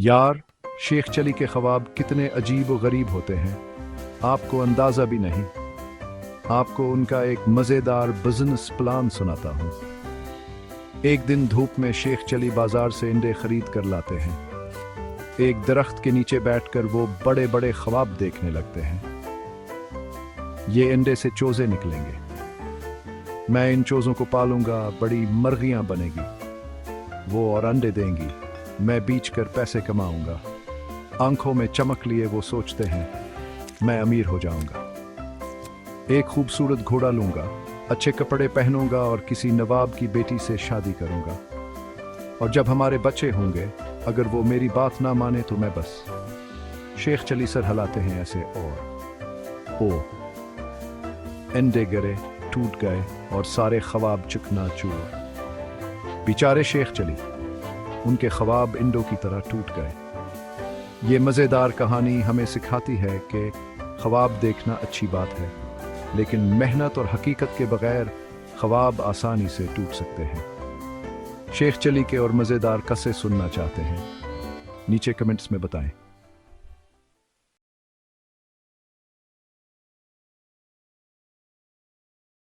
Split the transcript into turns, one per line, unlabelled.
यार, शेख चली के ख्वाब कितने अजीब व गरीब होते हैं, आपको अंदाज़ा भी नहीं। आपको उनका एक मज़ेदार बिजनेस प्लान सुनाता हूँ। एक दिन धूप में शेख चली बाजार से अंडे खरीद कर लाते हैं। एक दरख्त के नीचे बैठकर वो बड़े बड़े ख्वाब देखने लगते हैं। ये अंडे से चूजे निकलेंगे, मैं इन चूजों को पालूंगा, बड़ी मर्गियां बनेगी, वो और अंडे देंगी, मैं बीच कर पैसे कमाऊंगा। आंखों में चमक लिए वो सोचते हैं, मैं अमीर हो जाऊंगा। एक खूबसूरत घोड़ा लूंगा, अच्छे कपड़े पहनूंगा और किसी नवाब की बेटी से शादी करूंगा। और जब हमारे बच्चे होंगे, अगर वो मेरी बात ना माने तो मैं बस। शेख चली सर हिलाते हैं ऐसे और ओ अंडे गिरे, टूट गए और सारे ख्वाब चकनाचूर। बेचारे शेख चली, उनके ख्वाब इंडों की तरह टूट गए। ये मज़ेदार कहानी हमें सिखाती है कि ख्वाब देखना अच्छी बात है, लेकिन मेहनत और हकीकत के बगैर ख्वाब आसानी से टूट सकते हैं। शेख चली के और मज़ेदार किस्से सुनना चाहते हैं? नीचे कमेंट्स में बताएं।